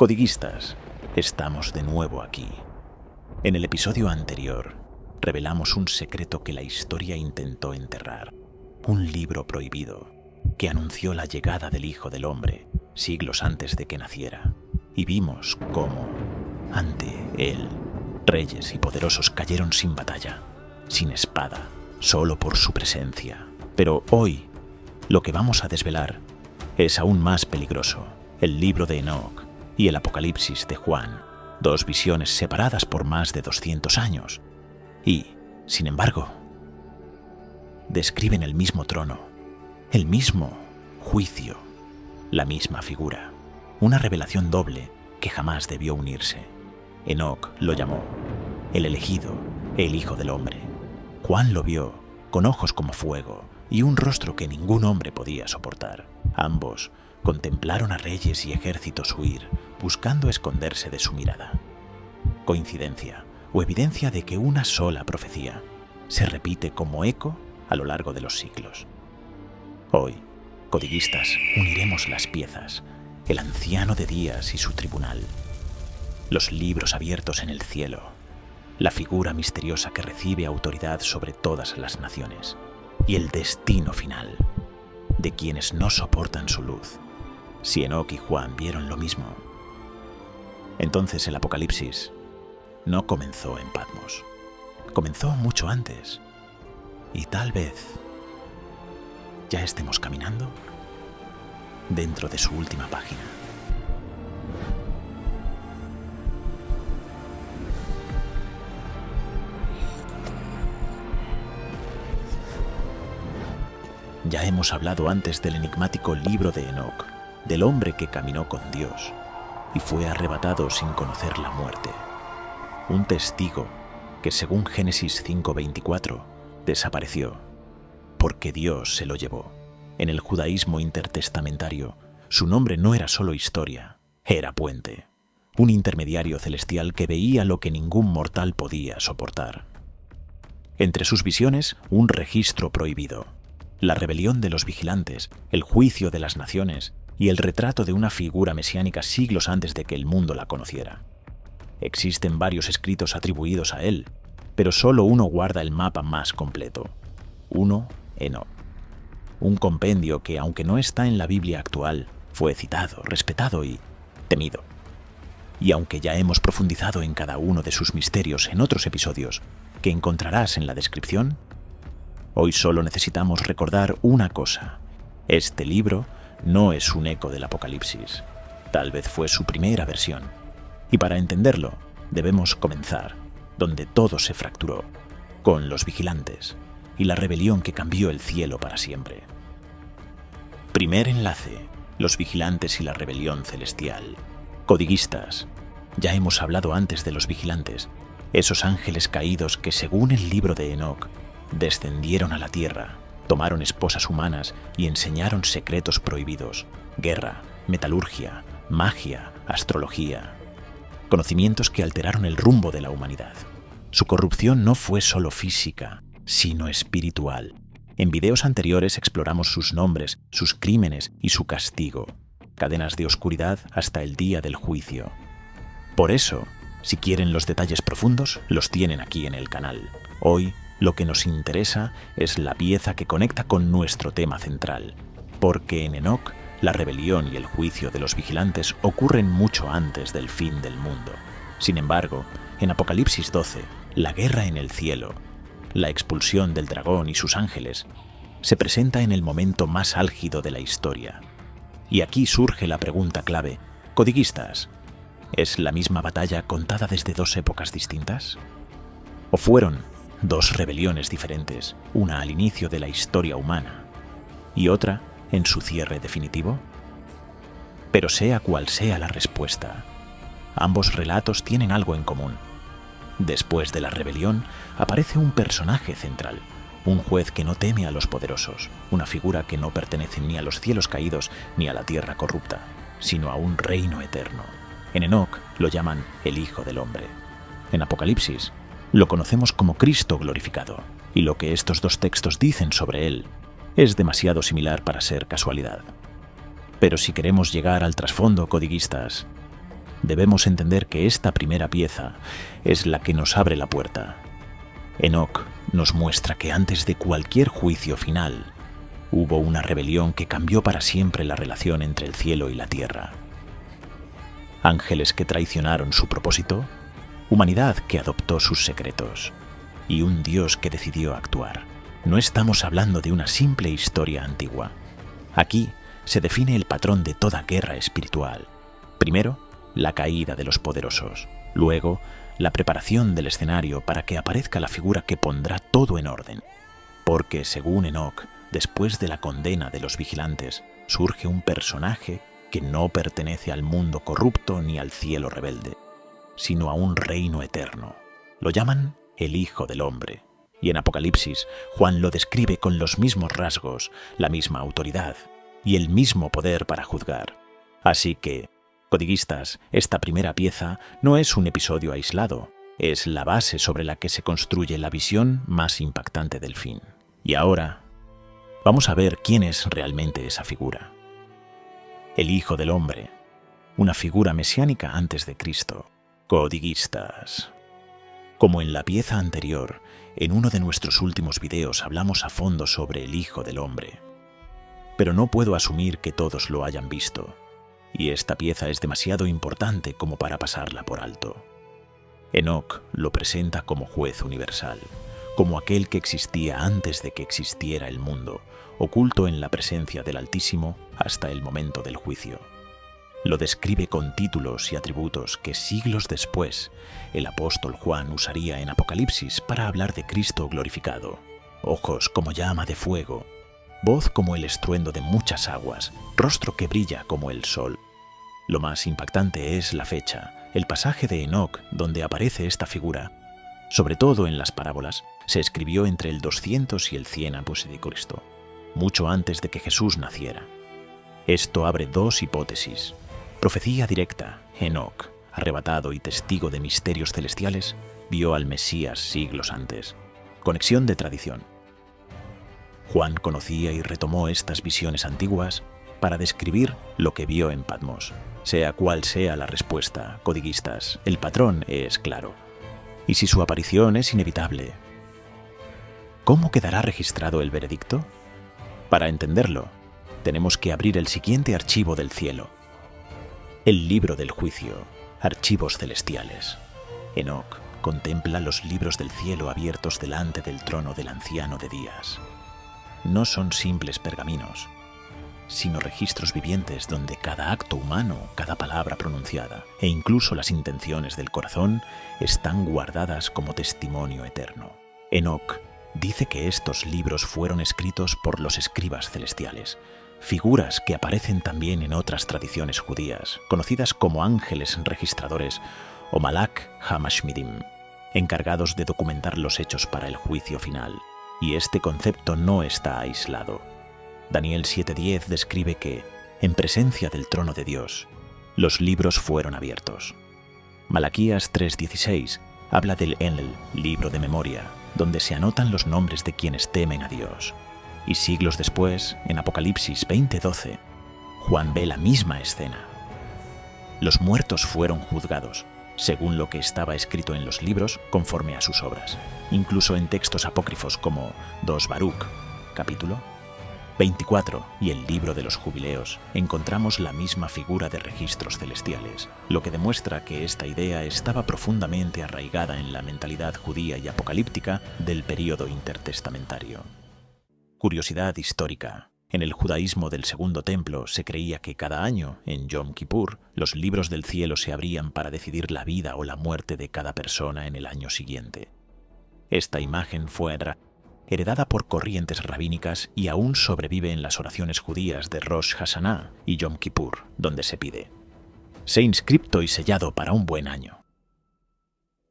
Codiguistas, estamos de nuevo aquí. En el episodio anterior, revelamos un secreto que la historia intentó enterrar. Un libro prohibido que anunció la llegada del Hijo del Hombre siglos antes de que naciera. Y vimos cómo, ante él, reyes y poderosos cayeron sin batalla, sin espada, solo por su presencia. Pero hoy, lo que vamos a desvelar es aún más peligroso. El libro de Enoc y el Apocalipsis de Juan, dos visiones separadas por más de 200 años. Y, sin embargo, describen el mismo trono, el mismo juicio, la misma figura, una revelación doble que jamás debió unirse. Enoc lo llamó el elegido, el Hijo del Hombre. Juan lo vio con ojos como fuego y un rostro que ningún hombre podía soportar. Ambos contemplaron a reyes y ejércitos huir, buscando esconderse de su mirada. Coincidencia o evidencia de que una sola profecía se repite como eco a lo largo de los siglos. Hoy, codiguistas, uniremos las piezas, el anciano de días y su tribunal, los libros abiertos en el cielo, la figura misteriosa que recibe autoridad sobre todas las naciones y el destino final de quienes no soportan su luz. Si Enoc y Juan vieron lo mismo, entonces el Apocalipsis no comenzó en Patmos. Comenzó mucho antes. Y tal vez ya estemos caminando dentro de su última página. Ya hemos hablado antes del enigmático libro de Enoc, del hombre que caminó con Dios y fue arrebatado sin conocer la muerte. Un testigo que, según Génesis 5:24, desapareció porque Dios se lo llevó. En el judaísmo intertestamentario, su nombre no era solo historia, era puente, un intermediario celestial que veía lo que ningún mortal podía soportar. Entre sus visiones, un registro prohibido, la rebelión de los vigilantes, el juicio de las naciones y el retrato de una figura mesiánica siglos antes de que el mundo la conociera. Existen varios escritos atribuidos a él, pero solo uno guarda el mapa más completo. Uno, Enoc. Un compendio que, aunque no está en la Biblia actual, fue citado, respetado y temido. Y aunque ya hemos profundizado en cada uno de sus misterios en otros episodios que encontrarás en la descripción, hoy solo necesitamos recordar una cosa. Este libro no es un eco del Apocalipsis. Tal vez fue su primera versión. Y para entenderlo, debemos comenzar donde todo se fracturó, con los vigilantes y la rebelión que cambió el cielo para siempre. Primer enlace, los vigilantes y la rebelión celestial. Codiguistas, ya hemos hablado antes de los vigilantes, esos ángeles caídos que, según el libro de Enoc, descendieron a la tierra, tomaron esposas humanas y enseñaron secretos prohibidos, guerra, metalurgia, magia, astrología, conocimientos que alteraron el rumbo de la humanidad. Su corrupción no fue solo física, sino espiritual. En videos anteriores exploramos sus nombres, sus crímenes y su castigo, cadenas de oscuridad hasta el día del juicio. Por eso, si quieren los detalles profundos, los tienen aquí en el canal. Hoy, lo que nos interesa es la pieza que conecta con nuestro tema central, porque en Enoc, la rebelión y el juicio de los vigilantes ocurren mucho antes del fin del mundo. Sin embargo, en Apocalipsis 12, la guerra en el cielo, la expulsión del dragón y sus ángeles, se presenta en el momento más álgido de la historia. Y aquí surge la pregunta clave. Codiguistas, ¿es la misma batalla contada desde dos épocas distintas? ¿O fueron dos rebeliones diferentes, una al inicio de la historia humana y otra en su cierre definitivo? Pero sea cual sea la respuesta, ambos relatos tienen algo en común. Después de la rebelión, aparece un personaje central, un juez que no teme a los poderosos, una figura que no pertenece ni a los cielos caídos ni a la tierra corrupta, sino a un reino eterno. En Enoc lo llaman el Hijo del Hombre. En Apocalipsis lo conocemos como Cristo glorificado, y lo que estos dos textos dicen sobre él es demasiado similar para ser casualidad. Pero si queremos llegar al trasfondo, codiguistas, debemos entender que esta primera pieza es la que nos abre la puerta. Enoc nos muestra que antes de cualquier juicio final, hubo una rebelión que cambió para siempre la relación entre el cielo y la tierra. Ángeles que traicionaron su propósito, humanidad que adoptó sus secretos y un Dios que decidió actuar. No estamos hablando de una simple historia antigua. Aquí se define el patrón de toda guerra espiritual. Primero, la caída de los poderosos. Luego, la preparación del escenario para que aparezca la figura que pondrá todo en orden. Porque, según Enoc, después de la condena de los vigilantes, surge un personaje que no pertenece al mundo corrupto ni al cielo rebelde, sino a un reino eterno. Lo llaman el Hijo del Hombre. Y en Apocalipsis, Juan lo describe con los mismos rasgos, la misma autoridad y el mismo poder para juzgar. Así que, codiguistas, esta primera pieza no es un episodio aislado, es la base sobre la que se construye la visión más impactante del fin. Y ahora, vamos a ver quién es realmente esa figura. El Hijo del Hombre, una figura mesiánica antes de Cristo. Codiguistas. Como en la pieza anterior, en uno de nuestros últimos videos hablamos a fondo sobre el Hijo del Hombre. Pero no puedo asumir que todos lo hayan visto, y esta pieza es demasiado importante como para pasarla por alto. Enoc lo presenta como juez universal, como aquel que existía antes de que existiera el mundo, oculto en la presencia del Altísimo hasta el momento del juicio. Lo describe con títulos y atributos que siglos después el apóstol Juan usaría en Apocalipsis para hablar de Cristo glorificado. Ojos como llama de fuego, voz como el estruendo de muchas aguas, rostro que brilla como el sol. Lo más impactante es la fecha, el pasaje de Enoc donde aparece esta figura. Sobre todo en las parábolas, se escribió entre el 200 y el 100 a.C., mucho antes de que Jesús naciera. Esto abre dos hipótesis. Profecía directa. Enoc, arrebatado y testigo de misterios celestiales, vio al Mesías siglos antes. Conexión de tradición. Juan conocía y retomó estas visiones antiguas para describir lo que vio en Patmos. Sea cual sea la respuesta, codiguistas, el patrón es claro. Y si su aparición es inevitable, ¿cómo quedará registrado el veredicto? Para entenderlo, tenemos que abrir el siguiente archivo del cielo. El libro del juicio, archivos celestiales. Enoc contempla los libros del cielo abiertos delante del trono del anciano de días. No son simples pergaminos, sino registros vivientes donde cada acto humano, cada palabra pronunciada e incluso las intenciones del corazón están guardadas como testimonio eterno. Enoc dice que estos libros fueron escritos por los escribas celestiales, figuras que aparecen también en otras tradiciones judías, conocidas como ángeles registradores o Malak Hamashmidim, encargados de documentar los hechos para el juicio final. Y este concepto no está aislado. Daniel 7:10 describe que, en presencia del trono de Dios, los libros fueron abiertos. Malaquías 3:16 habla del Enlil, libro de memoria, donde se anotan los nombres de quienes temen a Dios. Y siglos después, en Apocalipsis 20:12, Juan ve la misma escena. Los muertos fueron juzgados, según lo que estaba escrito en los libros, conforme a sus obras. Incluso en textos apócrifos como 2 Baruch, capítulo 24 y el libro de los jubileos, encontramos la misma figura de registros celestiales, lo que demuestra que esta idea estaba profundamente arraigada en la mentalidad judía y apocalíptica del período intertestamentario. Curiosidad histórica. En el judaísmo del Segundo Templo se creía que cada año, en Yom Kippur, los libros del cielo se abrían para decidir la vida o la muerte de cada persona en el año siguiente. Esta imagen fue heredada por corrientes rabínicas y aún sobrevive en las oraciones judías de Rosh Hashanah y Yom Kippur, donde se pide: sé inscripto y sellado para un buen año.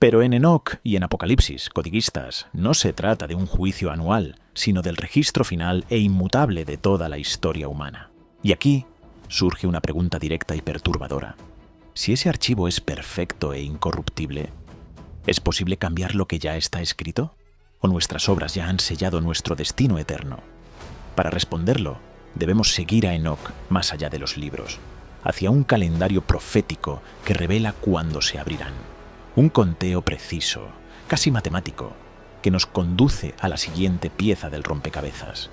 Pero en Enoc y en Apocalipsis, codiguistas, no se trata de un juicio anual, sino del registro final e inmutable de toda la historia humana. Y aquí surge una pregunta directa y perturbadora. Si ese archivo es perfecto e incorruptible, ¿es posible cambiar lo que ya está escrito? ¿O nuestras obras ya han sellado nuestro destino eterno? Para responderlo, debemos seguir a Enoc más allá de los libros. hacia un calendario profético que revela cuándo se abrirán. Un conteo preciso, casi matemático, que nos conduce a la siguiente pieza del rompecabezas.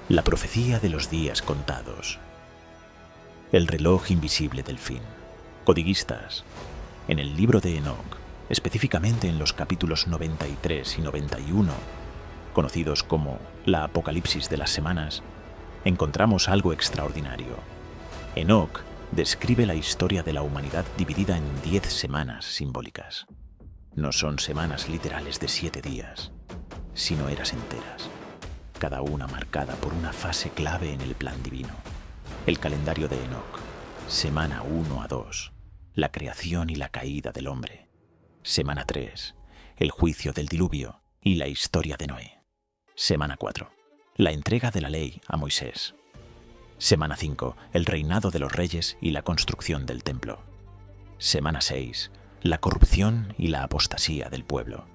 La profecía de los días contados. El reloj invisible del fin. Codiguistas, en el libro de Enoc, específicamente en los capítulos 93 y 91, conocidos como la Apocalipsis de las semanas, encontramos algo extraordinario. Enoc describe la historia de la humanidad dividida en 10 semanas simbólicas. No son semanas literales de 7 días, sino eras enteras, cada una marcada por una fase clave en el plan divino. El calendario de Enoc, semana 1 a 2, la creación y la caída del hombre. Semana 3, el juicio del diluvio y la historia de Noé. Semana 4, la entrega de la ley a Moisés. Semana 5, el reinado de los reyes y la construcción del templo. Semana 6, la corrupción y la apostasía del pueblo.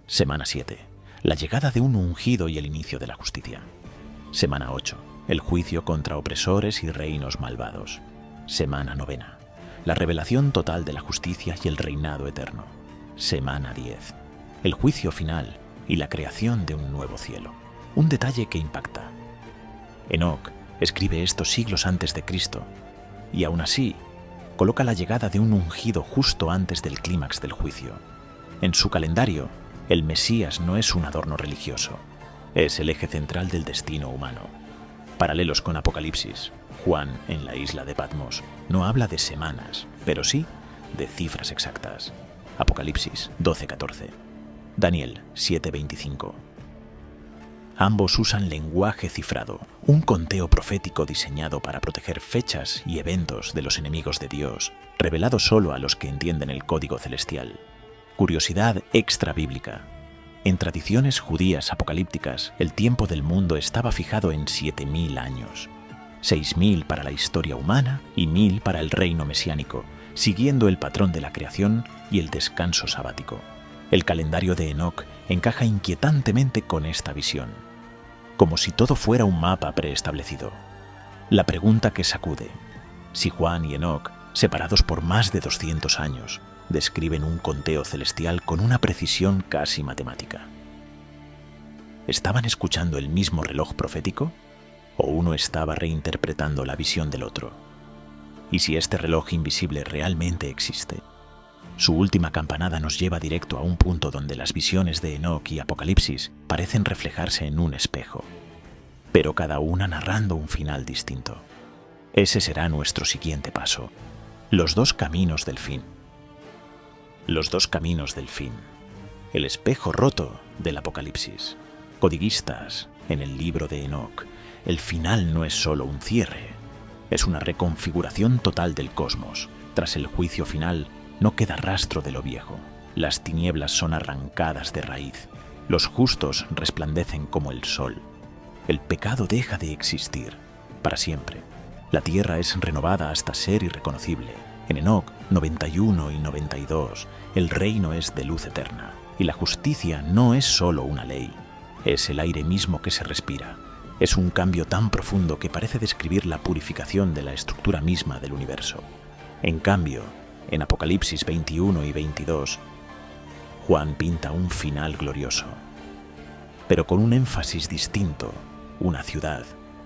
Semana 7, la llegada de un ungido y el inicio de la justicia. Semana 8, el juicio contra opresores y reinos malvados. Semana 9, la revelación total de la justicia y el reinado eterno. Semana 10, el juicio final y la creación de un nuevo cielo. Un detalle que impacta. Enoc escribe esto siglos antes de Cristo, y aún así coloca la llegada de un ungido justo antes del clímax del juicio. En su calendario, el Mesías no es un adorno religioso, es el eje central del destino humano. Paralelos con Apocalipsis, Juan, en la isla de Patmos, no habla de semanas, pero sí de cifras exactas. Apocalipsis 12:14, Daniel 7:25. Ambos usan lenguaje cifrado, un conteo profético diseñado para proteger fechas y eventos de los enemigos de Dios, revelado solo a los que entienden el código celestial. Curiosidad extra bíblica. En tradiciones judías apocalípticas, el tiempo del mundo estaba fijado en 7000 años. 6000 para la historia humana y 1000 para el reino mesiánico, siguiendo el patrón de la creación y el descanso sabático. El calendario de Enoc encaja inquietantemente con esta visión, como si todo fuera un mapa preestablecido. La pregunta que sacude: si Juan y Enoc, separados por más de 200 años, describen un conteo celestial con una precisión casi matemática. ¿Estaban escuchando el mismo reloj profético? ¿O uno estaba reinterpretando la visión del otro? ¿Y si este reloj invisible realmente existe? Su última campanada nos lleva directo a un punto donde las visiones de Enoc y Apocalipsis parecen reflejarse en un espejo, pero cada una narrando un final distinto. Ese será nuestro siguiente paso: los dos caminos del fin. Los dos caminos del fin. El espejo roto del Apocalipsis. Codiguistas, en el libro de Enoc, el final no es solo un cierre, es una reconfiguración total del cosmos. Tras el juicio final, no queda rastro de lo viejo. Las tinieblas son arrancadas de raíz. Los justos resplandecen como el sol. El pecado deja de existir para siempre. La tierra es renovada hasta ser irreconocible. En Enoc 91 y 92, el reino es de luz eterna. Y la justicia no es solo una ley, es el aire mismo que se respira. Es un cambio tan profundo que parece describir la purificación de la estructura misma del universo. En cambio, en Apocalipsis 21 y 22, Juan pinta un final glorioso, pero con un énfasis distinto: una ciudad,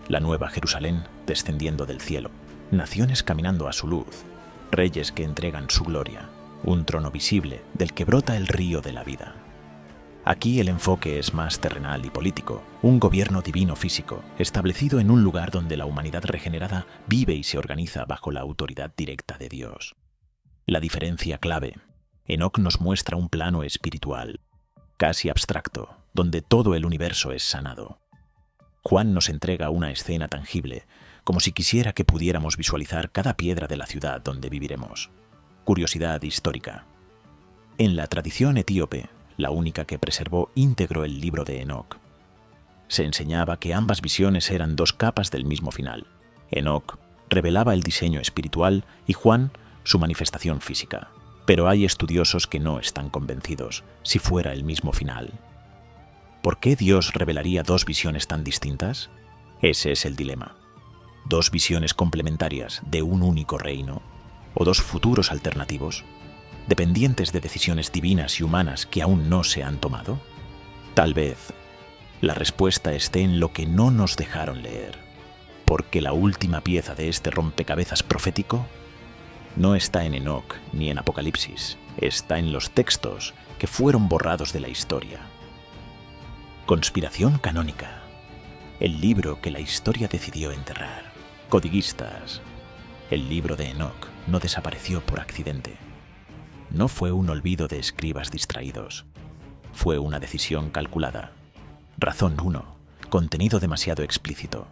la Nueva Jerusalén, descendiendo del cielo, naciones caminando a su luz, reyes que entregan su gloria, un trono visible del que brota el río de la vida. Aquí el enfoque es más terrenal y político, un gobierno divino físico, establecido en un lugar donde la humanidad regenerada vive y se organiza bajo la autoridad directa de Dios. La diferencia clave: Enoc nos muestra un plano espiritual, casi abstracto, donde todo el universo es sanado. Juan nos entrega una escena tangible, como si quisiera que pudiéramos visualizar cada piedra de la ciudad donde viviremos. Curiosidad histórica. En la tradición etíope, la única que preservó íntegro el libro de Enoc, se enseñaba que ambas visiones eran dos capas del mismo final. Enoc revelaba el diseño espiritual y Juan su manifestación física. Pero hay estudiosos que no están convencidos si fuera el mismo final. ¿Por qué Dios revelaría dos visiones tan distintas? Ese es el dilema. ¿Dos visiones complementarias de un único reino? ¿O dos futuros alternativos, dependientes de decisiones divinas y humanas que aún no se han tomado? Tal vez la respuesta esté en lo que no nos dejaron leer, porque la última pieza de este rompecabezas profético no está en Enoc ni en Apocalipsis, está en los textos que fueron borrados de la historia. Conspiración canónica, el libro que la historia decidió enterrar. Codiguistas, el libro de Enoc no desapareció por accidente. No fue un olvido de escribas distraídos, fue una decisión calculada. Razón 1. Contenido demasiado explícito.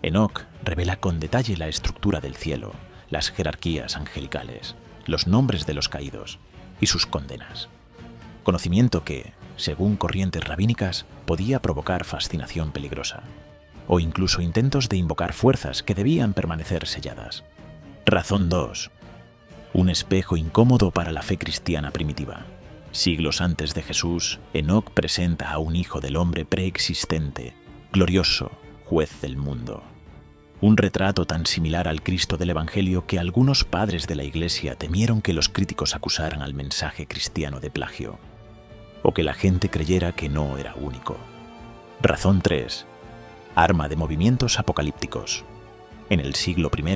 Enoc revela con detalle la estructura del cielo, las jerarquías angelicales, los nombres de los caídos y sus condenas. Conocimiento que, según corrientes rabínicas, podía provocar fascinación peligrosa, o incluso intentos de invocar fuerzas que debían permanecer selladas. Razón 2. Un espejo incómodo para la fe cristiana primitiva. Siglos antes de Jesús, Enoc presenta a un hijo del hombre preexistente, glorioso, juez del mundo. Un retrato tan similar al Cristo del Evangelio que algunos padres de la Iglesia temieron que los críticos acusaran al mensaje cristiano de plagio, o que la gente creyera que no era único. Razón 3. Arma de movimientos apocalípticos. En el siglo I,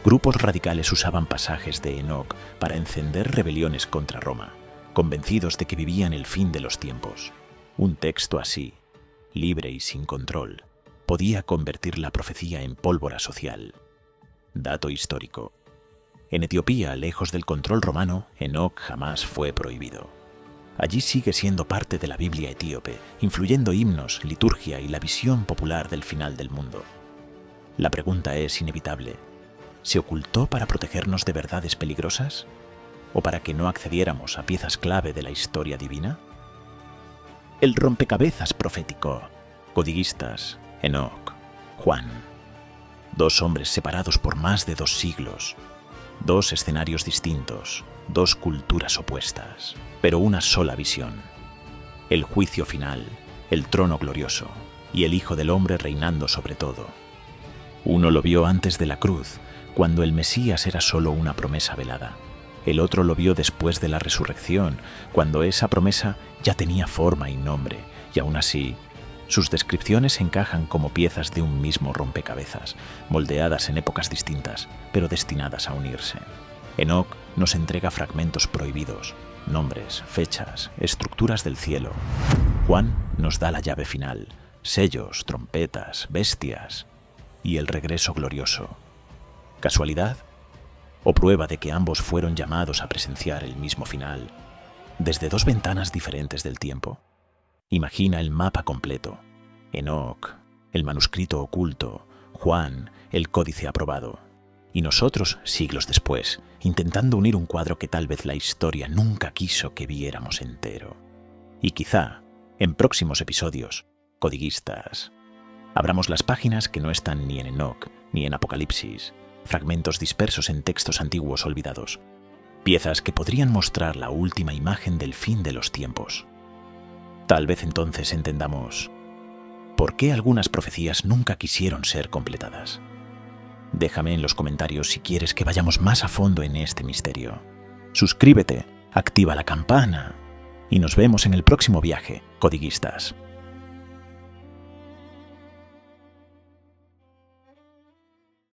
grupos radicales usaban pasajes de Enoc para encender rebeliones contra Roma, convencidos de que vivían el fin de los tiempos. Un texto así, libre y sin control, podía convertir la profecía en pólvora social. Dato histórico. En Etiopía, lejos del control romano, Enoc jamás fue prohibido. Allí sigue siendo parte de la Biblia etíope, influyendo himnos, liturgia y la visión popular del final del mundo. La pregunta es inevitable. ¿Se ocultó para protegernos de verdades peligrosas? ¿O para que no accediéramos a piezas clave de la historia divina? El rompecabezas profético. Codiguistas, Enoc, Juan. Dos hombres separados por más de 2 siglos. 2 escenarios distintos, 2 culturas opuestas, pero una sola visión. El juicio final, el trono glorioso y el Hijo del Hombre reinando sobre todo. Uno lo vio antes de la cruz, cuando el Mesías era solo una promesa velada. El otro lo vio después de la resurrección, cuando esa promesa ya tenía forma y nombre, y aún así, sus descripciones encajan como piezas de un mismo rompecabezas, moldeadas en épocas distintas, pero destinadas a unirse. Enoc nos entrega fragmentos prohibidos, nombres, fechas, estructuras del cielo. Juan nos da la llave final, sellos, trompetas, bestias y el regreso glorioso. ¿Casualidad? ¿O prueba de que ambos fueron llamados a presenciar el mismo final, desde 2 ventanas diferentes del tiempo? Imagina el mapa completo. Enoc, el manuscrito oculto, Juan, el códice aprobado. Y nosotros, siglos después, intentando unir un cuadro que tal vez la historia nunca quiso que viéramos entero. Y quizá, en próximos episodios, codiguistas, abramos las páginas que no están ni en Enoc ni en Apocalipsis, fragmentos dispersos en textos antiguos olvidados, piezas que podrían mostrar la última imagen del fin de los tiempos. Tal vez entonces entendamos por qué algunas profecías nunca quisieron ser completadas. Déjame en los comentarios si quieres que vayamos más a fondo en este misterio. Suscríbete, activa la campana y nos vemos en el próximo viaje, codiguistas.